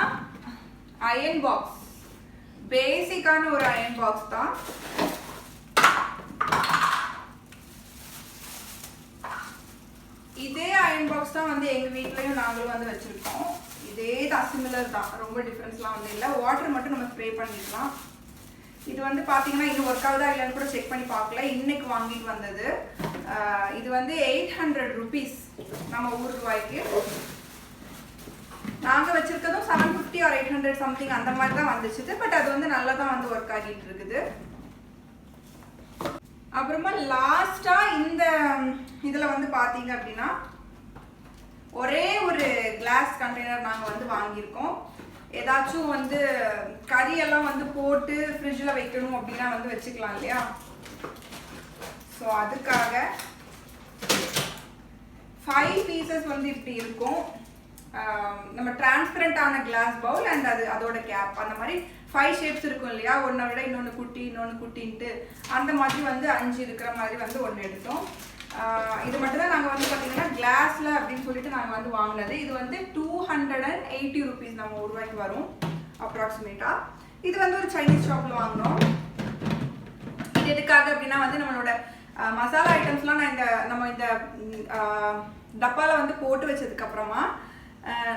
அயன் பாக்ஸ். பேசிக்கான ஒரு அயன் பாக்ஸ் தான். இதே அயன் பாக்ஸ் தான் வந்து எங்கள் வீட்லேயும் நாங்களும் வந்து வச்சுருக்கோம். இதே தான், சிமிலர் தான், ரொம்ப டிஃப்ரென்ஸ்லாம் வந்து இல்லை. வாட்டர் மட்டும் நம்ம ஸ்ப்ரே பண்ணிக்கலாம். இது வந்து பார்த்தீங்கன்னா இன்னும் ஒர்க் ஆகுதா இல்லைன்னு கூட செக் பண்ணி பார்க்கல, இன்னைக்கு வாங்கிட்டு வந்தது. இது வந்து 800 rupees நம்ம ஊர் ரூபாய்க்கு. நாங்கள் வச்சுருக்கதும் 750 or 800 சம்திங் அந்த மாதிரி தான் வந்துச்சுது. பட் அது வந்து நல்லா தான் வந்து ஒர்க் ஆகிட்டு இருக்குது. அப்புறமா லாஸ்ட்டாக இந்த இதில் வந்து பார்த்தீங்க அப்படின்னா ஒரே ஒரு கிளாஸ் கண்டெய்னர் நாங்கள் வந்து வாங்கியிருக்கோம். ஏதாச்சும் வந்து கறியெல்லாம் வந்து போட்டு ஃப்ரிட்ஜில் வைக்கணும் அப்படின்னா வந்து வச்சுக்கலாம் இல்லையா. ஸோ அதுக்காக 5 pieces வந்து இப்படி இருக்கும். நம்ம டிரான்ஸ்பரண்டான கிளாஸ் பவுல் அண்ட் அதோட கேப், அந்த மாதிரி 5 ஷேப்ஸ் இருக்கும் இல்லையா. ஒன்றை விட இன்னொன்று குட்டின்ட்டு அந்த மாதிரி வந்து 5 இருக்கிற மாதிரி வந்து ஒன்று எடுத்தோம். இது மட்டும் தான் நாங்கள் வந்து பார்த்தீங்கன்னா கிளாஸில் அப்படின்னு சொல்லிட்டு நாங்கள் வந்து வாங்கினது. இது வந்து 280 rupees நம்ம ஒரு ரூபாய்க்கு வரும் அப்ராக்சிமேட்டாக. இது வந்து ஒரு சைனீஸ் ஷாப்பில் வாங்கினோம். இது எதுக்காக அப்படின்னா வந்து நம்மளோட மசாலா ஐட்டம்ஸ்லாம் நான் நம்ம இந்த டப்பாவில் வந்து போட்டு வச்சதுக்கப்புறமா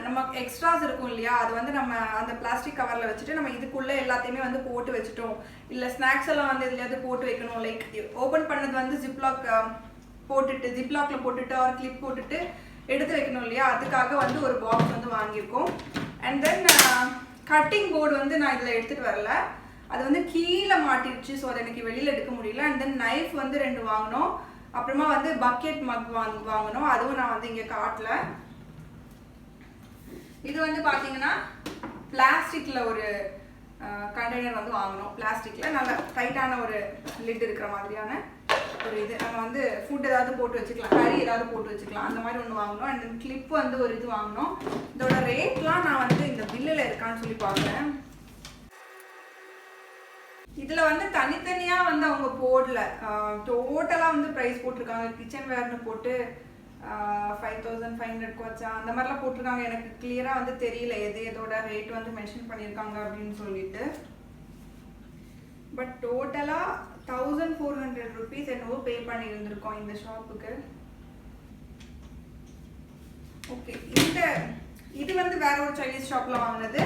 நம்ம எக்ஸ்ட்ராஸ் இருக்கும் இல்லையா, அது வந்து நம்ம அந்த பிளாஸ்டிக் கவரில் வச்சுட்டு நம்ம இதுக்குள்ளே எல்லாத்தையுமே வந்து போட்டு வச்சுட்டோம். இல்லை ஸ்நாக்ஸ் எல்லாம் வந்து எதுலையாவது போட்டு வைக்கணும், லைக் ஓப்பன் பண்ணது வந்து ஜிப்லாக் போட்டுட்டு ஜிப்லாக்ல போட்டுட்டு ஒரு கிளிப் போட்டுட்டு எடுத்து வைக்கணும் இல்லையா, அதுக்காக வந்து ஒரு பாக்ஸ் வந்து வாங்கியிருக்கோம். அண்ட் தென் கட்டிங் போர்டு வந்து நான் இதில் எடுத்துகிட்டு வரல, அது வந்து கீழே மாட்டிடுச்சு. ஸோ அதை எனக்கு வெளியில் எடுக்க முடியல. அண்ட் தென் நைஃப் வந்து 2 வாங்கினோம். அப்புறமா வந்து பக்கெட் மக் வாங்கினோம், அதுவும் நான் வந்து இங்கே காட்டல. இது வந்து பார்த்தீங்கன்னா பிளாஸ்டிக்கில் ஒரு கண்டெய்னர் வந்து வாங்கினோம். பிளாஸ்டிக்கில் நல்ல டைட்டான ஒரு லிட் இருக்கிற மாதிரியான ஒரு இது. நம்ம வந்து ஃபுட் ஏதாவது போட்டு வச்சுக்கலாம், கறி ஏதாவது போட்டு வச்சுக்கலாம், அந்த மாதிரி ஒன்று வாங்கினோம். அண்ட் தென் கிளிப் வந்து ஒரு இது வாங்கினோம். இதோட ரேட்லாம் நான் வந்து இந்த பில்லில் இருக்கான்னு சொல்லி பார்க்குறேன். இதில் வந்து தனித்தனியாக வந்து அவங்க போடல, டோட்டலாக வந்து ப்ரைஸ் போட்டிருக்காங்க. கிச்சன் வேர்னு போட்டு 5500 வச்சா அந்த மாதிரிலாம் போட்டிருக்காங்க. எனக்கு கிளியராக வந்து தெரியல எது எதோட ரேட் வந்து மென்ஷன் பண்ணியிருக்காங்க அப்படின்னு சொல்லிட்டு. பட் டோட்டலாக 1400 rupees என்னவோ பே பண்ணியிருந்திருக்கோம் இந்த ஷாப்புக்கு. ஓகே, இது வந்து வேற ஒரு சைனீஸ் ஷாப்பில் வாங்கினது.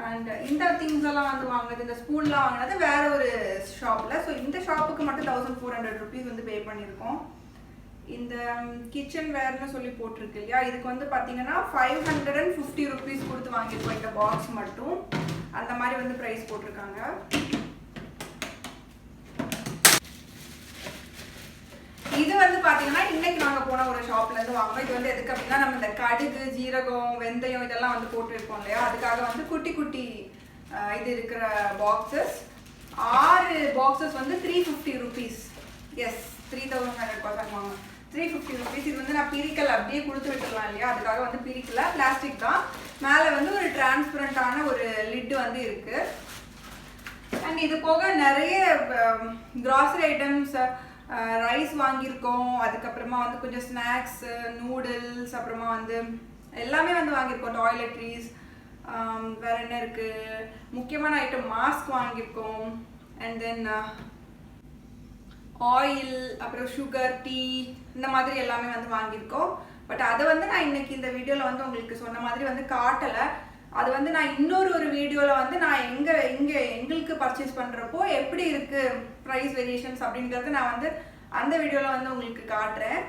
அண்ட் இந்த திங்ஸ் எல்லாம் வந்து வாங்கினது, இந்த ஸ்பூன்லாம் வாங்கினது வேற ஒரு ஷாப்பில். ஸோ இந்த ஷாப்புக்கு மட்டும் 1400 rupees வந்து பே பண்ணியிருக்கோம். இந்த கிச்சன் வேர்னு சொல்லி போட்டிருக்கு இல்லையா, இதுக்கு வந்து பார்த்தீங்கன்னா 550 rupees கொடுத்து வாங்கியிருக்கோம் இந்த பாக்ஸ் மட்டும். அந்த மாதிரி வந்து ப்ரைஸ் போட்டிருக்காங்க. இது வந்து பார்த்தீங்கன்னா இன்னைக்கு நாங்கள் போன ஒரு ஷாப்லேருந்து வாங்கினோம். இது வந்து எதுக்கு அப்படின்னா நம்ம இந்த கடுகு, ஜீரகம், வெந்தயம் இதெல்லாம் வந்து போட்டு வைப்போம் இல்லையா, அதுக்காக வந்து குட்டி குட்டி இது இருக்கிற பாக்ஸஸ். 6 பாக்ஸஸ் வந்து 350 rupees. எஸ், 3500 வாங்க 350 rupees. இது வந்து நான் பிரிக்கல, அப்படியே கொடுத்து விட்டுடலாம் இல்லையா, அதுக்காக வந்து பிரிக்கல. பிளாஸ்டிக் தான், மேலே வந்து ஒரு டிரான்ஸ்பரண்டான ஒரு லிட்டு வந்து இருக்கு. அண்ட் இது போக நிறைய கிராசரி ஐட்டம்ஸ், ரைஸ் வாங்கியிருக்கோம். அதுக்கப்புறமா வந்து கொஞ்சம் ஸ்நாக்ஸ், நூடுல்ஸ், அப்புறமா வந்து எல்லாமே வந்து வாங்கியிருக்கோம். டாய்லெட்ரிஸ், வேற என்ன இருக்கு, முக்கியமான ஐட்டம் மாஸ்க் வாங்கியிருக்கோம். அண்ட் தென் ஆயில், அப்புறம் சுகர், டீ, இந்த மாதிரி எல்லாமே வந்து வாங்கியிருக்கோம். பட் அதை வந்து நான் இன்னைக்கு இந்த வீடியோவில் வந்து உங்களுக்கு சொன்ன மாதிரி வந்து காட்டலை. அது வந்து நான் இன்னொரு வீடியோவில் வந்து நான் எங்களுக்கு பர்ச்சேஸ் பண்ணுறப்போ எப்படி இருக்குது ப்ரைஸ் வேரியேஷன்ஸ் அப்படிங்கிறது நான் வந்து அந்த வீடியோவில் வந்து உங்களுக்கு காட்டுறேன்.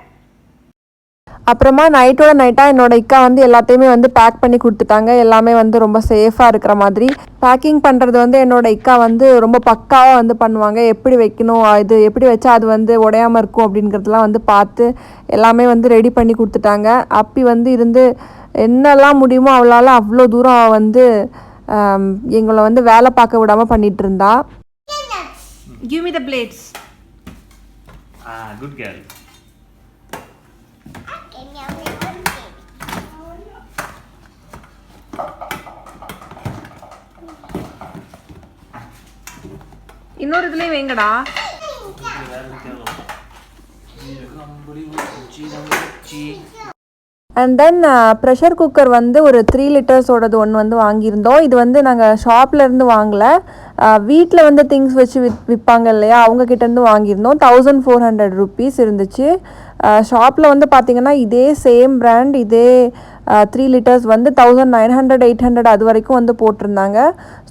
அப்புறமா நைட்டாக என்னோட இக்கா வந்து எல்லாத்தையுமே வந்து பேக் பண்ணி கொடுத்துட்டாங்க. எல்லாமே வந்து ரொம்ப சேஃபாக இருக்கிற மாதிரி பேக்கிங் பண்ணுறது வந்து என்னோட இக்கா வந்து ரொம்ப பக்காவாக வந்து பண்ணுவாங்க. எப்படி வைக்கணும், இது எப்படி வச்சா அது வந்து உடையாமல் இருக்கும் அப்படிங்கிறதுலாம் வந்து பார்த்து எல்லாமே வந்து ரெடி பண்ணி கொடுத்துட்டாங்க. அப்படி வந்து இருந்து என்னெல்லாம் முடியுமோ அவளால் அவ்வளோ தூரம் வந்து எங்களை வந்து வேலை பார்க்க விடாமல் பண்ணிட்டு இருந்தா. Give me the blades. Good girl. இன்னொரு இதுலேயும் வைங்கடா. அண்ட் தென் ப்ரெஷர் குக்கர் வந்து ஒரு 3 liters ஒன்று வந்து வாங்கியிருந்தோம். இது வந்து நாங்கள் ஷாப்லேருந்து வாங்கலை, வீட்டில் வந்து திங்ஸ் வச்சு விற்பாங்க இல்லையா, அவங்கக்கிட்டேருந்து வாங்கியிருந்தோம். 1400 rupees இருந்துச்சு. ஷாப்பில் வந்து பார்த்திங்கன்னா இதே சேம் பிராண்ட், இதே 3 liters வந்து 1900 800 அது வரைக்கும் வந்து போட்டிருந்தாங்க.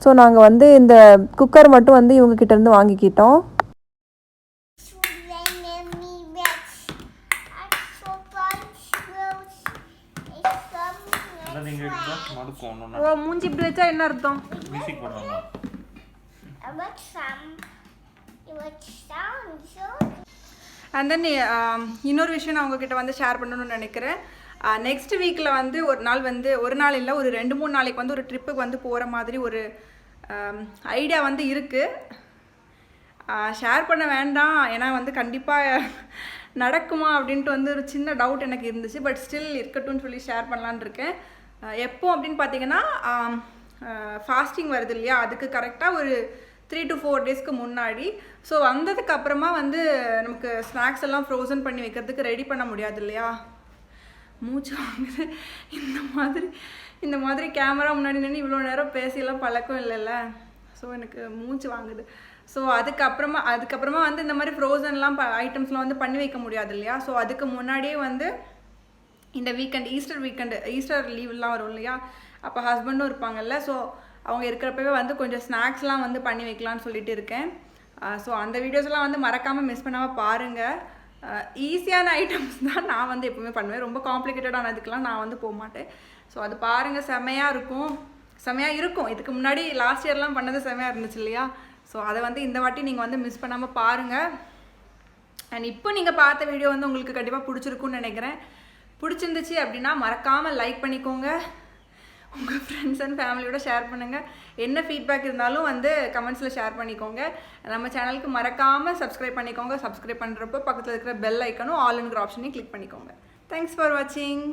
ஸோ நாங்கள் வந்து இந்த குக்கர் மட்டும் வந்து இவங்கக்கிட்டேருந்து வாங்கிக்கிட்டோம். மூஞ்சி இப்படி வச்சா என்ன அர்த்தம்? அண்ட் தென் இன்னொரு விஷயம் நான் உங்ககிட்ட வந்து ஷேர் பண்ணணும்னு நினைக்கிறேன். நெக்ஸ்ட் வீக்கில் வந்து ஒரு நாள் இல்லை, ஒரு 2-3 நாளைக்கு வந்து ஒரு ட்ரிப்புக்கு வந்து போகிற மாதிரி ஒரு ஐடியா வந்து இருக்குது. ஷேர் பண்ண வேண்டாம், ஏன்னா வந்து கண்டிப்பாக நடக்குமா அப்படின்ட்டு வந்து ஒரு சின்ன டவுட் எனக்கு இருந்துச்சு. பட் ஸ்டில் இருக்கட்டும்னு சொல்லி ஷேர் பண்ணலான்னு இருக்கேன். எப்போ அப்படின்னு பார்த்தீங்கன்னா ஃபாஸ்டிங் வருது இல்லையா, அதுக்கு கரெக்டாக ஒரு 3 to 4 daysக்கு முன்னாடி. ஸோ வந்ததுக்கு அப்புறமா வந்து நமக்கு ஸ்நாக்ஸ் எல்லாம் ஃப்ரோசன் பண்ணி வைக்கிறதுக்கு ரெடி பண்ண முடியாது இல்லையா. மூச்சு வாங்குது. இந்த மாதிரி கேமரா முன்னாடி நின்று இவ்வளோ நேரம் பேசியெல்லாம் பழக்கம் இல்லைல்ல. ஸோ எனக்கு மூச்சு வாங்குது. ஸோ அதுக்கப்புறமா வந்து இந்த மாதிரி ஃப்ரோசன்லாம் ஐட்டம்ஸ்லாம் வந்து பண்ணி வைக்க முடியாது இல்லையா. ஸோ அதுக்கு முன்னாடியே வந்து இந்த ஈஸ்டர் லீவ்லாம் வரும் இல்லையா, அப்போ ஹஸ்பண்டும் இருப்பாங்கல்ல. ஸோ அவங்க இருக்கிறப்பவே வந்து கொஞ்சம் ஸ்நாக்ஸ்லாம் வந்து பண்ணி வைக்கலான்னு சொல்லிட்டு இருக்கேன். ஸோ அந்த வீடியோஸ்லாம் வந்து மறக்காமல் மிஸ் பண்ணாமல் பாருங்கள். ஈஸியான ஐட்டம்ஸ் தான் நான் வந்து எப்பவுமே பண்ணுவேன். ரொம்ப காம்ப்ளிகேட்டடானதுக்கெலாம் நான் வந்து போக மாட்டேன். ஸோ அது பாருங்கள், செமையாக இருக்கும். இதுக்கு முன்னாடி லாஸ்ட் இயர்லாம் பண்ணது செமையாக இருந்துச்சு இல்லையா. ஸோ அதை வந்து இந்த வாட்டி நீங்கள் வந்து மிஸ் பண்ணாமல் பாருங்கள். அண்ட் இப்போ நீங்கள் பார்த்த வீடியோ வந்து உங்களுக்கு கண்டிப்பாக பிடிச்சிருக்குன்னு நினைக்கிறேன். பிடிச்சிருந்துச்சு அப்படின்னா மறக்காமல் லைக் பண்ணிக்கோங்க, உங்கள் ஃப்ரெண்ட்ஸ் அண்ட் ஃபேமிலியோட ஷேர் பண்ணுங்கள். என்ன ஃபீட்பேக் இருந்தாலும் வந்து கமெண்ட்ஸில் ஷேர் பண்ணிக்கோங்க. நம்ம சேனலுக்கு மறக்காமல் சப்ஸ்கிரைப் பண்ணிக்கோங்க. சப்ஸ்கிரைப் பண்ணுறப்போ பக்கத்தில் இருக்கிற பெல் ஐக்கனும் ஆல்ங்கிற ஆப்ஷனையும் கிளிக் பண்ணிக்கோங்க. தேங்க்ஸ் ஃபார் வாட்சிங்.